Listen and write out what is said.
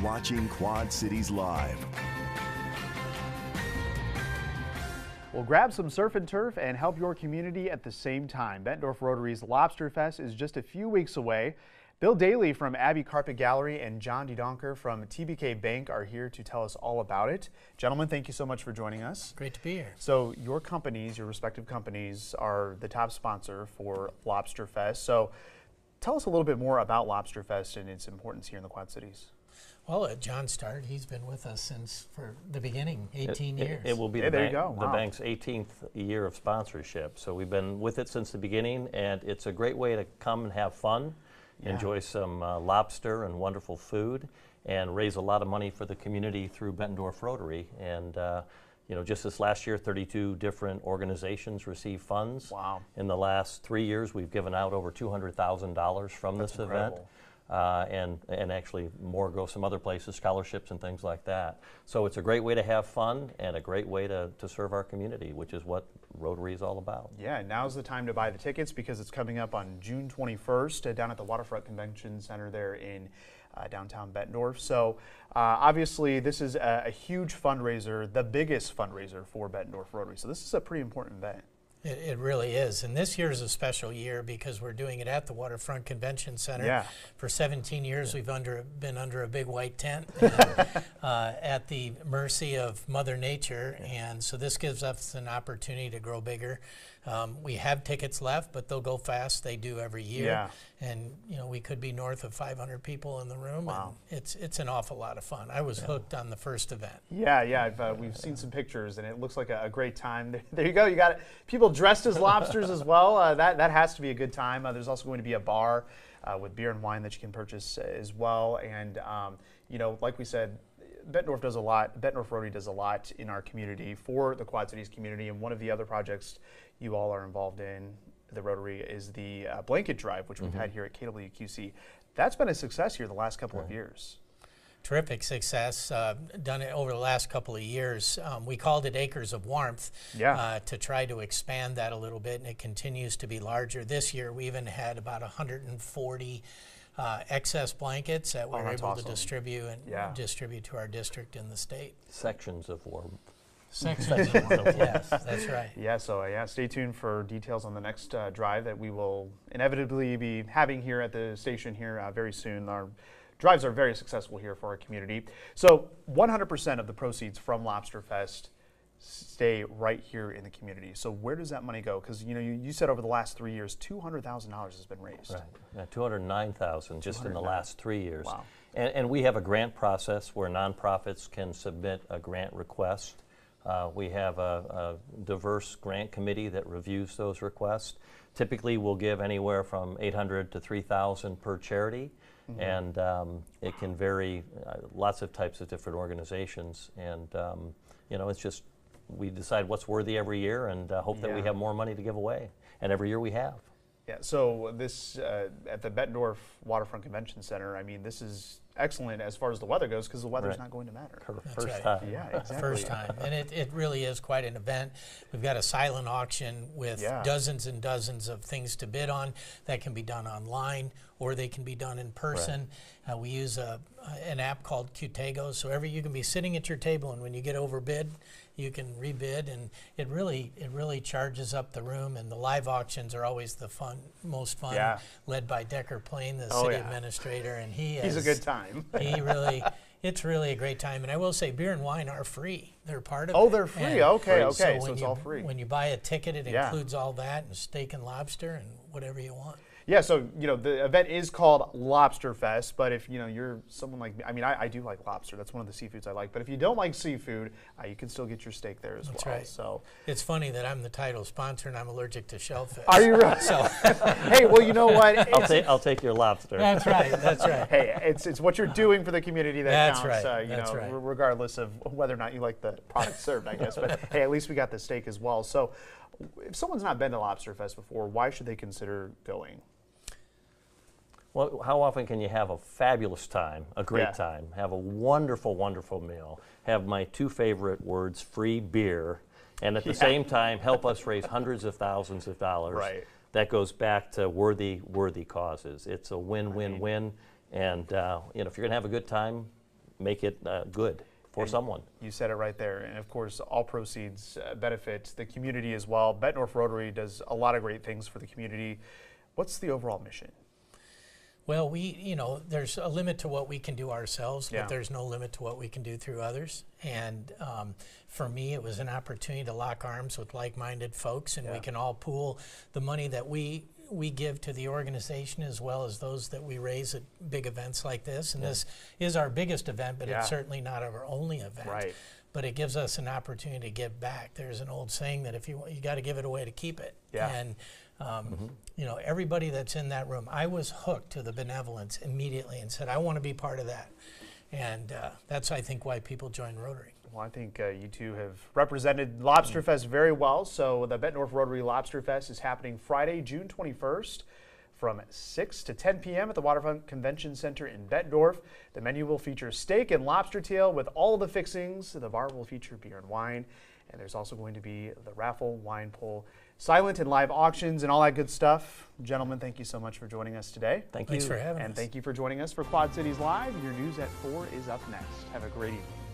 watching Quad Cities Live. Well, grab some surf and turf and help your community at the same time. Bettendorf Rotary's Lobsterfest is just a few weeks away. Bill Daly from Abbey Carpet Gallery and John DeDonker from TBK Bank are here to tell us all about it. Gentlemen, thank you so much for joining us. Great to be here. So your companies, your respective companies, are the top sponsor for Lobsterfest. So tell us a little bit more about Lobsterfest and its importance here in the Quad Cities. Well, John started. He's been with us since for the beginning, 18 years. It will be Hey, the, there you go. the Wow. bank's 18th year of sponsorship. So we've been with it since the beginning, and it's a great way to come and have fun, enjoy some lobster and wonderful food, and raise a lot of money for the community through Bettendorf Rotary. And you know, just this last year, 32 different organizations received funds. Wow. In the last 3 years, we've given out over $200,000 from That's this event. incredible. And actually more go some other places, scholarships and things like that. So it's a great way to have fun and a great way to serve our community, which is what Rotary is all about. Yeah, now's the time to buy the tickets because it's coming up on June 21st down at the Waterfront Convention Center there in downtown Bettendorf. So obviously this is a huge fundraiser, the biggest fundraiser for Bettendorf Rotary. So this is a pretty important event. It really is. And this year is a special year because we're doing it at the Waterfront Convention Center. Yeah. For 17 years, we've been under a big white tent and, at the mercy of Mother Nature. And so this gives us an opportunity to grow bigger. We have tickets left, but they'll go fast. They do every year. Yeah. And, you know, we could be north of 500 people in the room. Wow. And it's an awful lot of fun. I was hooked on the first event. Yeah, we've seen some pictures and it looks like a great time. There you go. You got people dressed as lobsters as well. That has to be a good time. There's also going to be a bar with beer and wine that you can purchase as well. And, you know, like we said, Bettendorf does a lot. Bettendorf Rotary does a lot in our community for the Quad Cities community. And one of the other projects you all are involved in, the Rotary, is the blanket drive, which we've had here at KWQC. That's been a success here the last couple of years. Terrific success, done it over the last couple of years. We called it Acres of Warmth to try to expand that a little bit, and it continues to be larger. This year we even had about 140 excess blankets that we were able to distribute distribute to our district in the state. Sections of warmth. Sections of warmth, yes, that's right. Yeah, so stay tuned for details on the next drive that we will inevitably be having here at the station here very soon. Our drives are very successful here for our community. So 100% of the proceeds from Lobsterfest stay right here in the community. So where does that money go? Because you know, you said over the last 3 years, $200,000 has been raised. Right. Yeah, $209,000 just in the last 3 years. Wow. And we have a grant process where nonprofits can submit a grant request. We have a diverse grant committee that reviews those requests. Typically, we'll give anywhere from $800 to $3,000 per charity, and it can vary. Lots of types of different organizations, and you know, it's just we decide what's worthy every year, and hope that we have more money to give away. And every year we have. Yeah. So this at the Bettendorf Waterfront Convention Center. I mean, this is excellent as far as the weather goes because the weather's not going to matter. First time. Yeah, exactly. First time, and it really is quite an event. We've got a silent auction with dozens and dozens of things to bid on that can be done online or they can be done in person. Right. We use an app called Qtago, so you can be sitting at your table, and when you get overbid, you can rebid, and it really charges up the room. And the live auctions are always the most fun, led by Decker Plain, the city administrator, and he's a good time. It's really a great time. And I will say, beer and wine are free. They're part of it. Oh, they're free. And okay. So it's all free. When you buy a ticket, it includes all that, and steak and lobster and whatever you want. Yeah, so you know the event is called Lobsterfest, but if you know you're someone like me, I mean I do like lobster. That's one of the seafoods I like. But if you don't like seafood, you can still get your steak there as well. That's right. So it's funny that I'm the title sponsor and I'm allergic to shellfish. Are you right? So hey, well you know what? I'll take your lobster. That's right. That's right. Hey, it's what you're doing for the community that counts. Right. You know, regardless of whether or not you like the product served, I guess. But hey, at least we got the steak as well. So if someone's not been to Lobsterfest before, why should they consider going? Well, how often can you have a fabulous time, a great time, have a wonderful, wonderful meal, have my two favorite words, free beer, and at the same time help us raise hundreds of thousands of dollars. Right. That goes back to worthy causes. It's a win-win-win, and you know, if you're going to have a good time, make it good for someone. You said it right there. And of course, all proceeds benefit the community as well. Bettendorf Rotary does a lot of great things for the community. What's the overall mission? Well, there's a limit to what we can do ourselves, but there's no limit to what we can do through others. And for me, it was an opportunity to lock arms with like-minded folks, and we can all pool the money that we give to the organization as well as those that we raise at big events like this. And this is our biggest event, but it's certainly not our only event. Right. But it gives us an opportunity to give back. There's an old saying that if you got to give it away to keep it. Yeah. And everybody that's in that room, I was hooked to the benevolence immediately and said, I want to be part of that. And that's, I think, why people join Rotary. Well, I think you two have represented Lobsterfest very well. So the Bettendorf Rotary Lobsterfest is happening Friday, June 21st from 6 to 10 p.m. at the Waterfront Convention Center in Bettendorf. The menu will feature steak and lobster tail with all of the fixings. The bar will feature beer and wine. And there's also going to be the raffle, wine pull, silent and live auctions, and all that good stuff. Gentlemen, thank you so much for joining us today. Thanks for having us. And thank you for joining us for Quad Cities Live. Your news at 4 is up next. Have a great evening.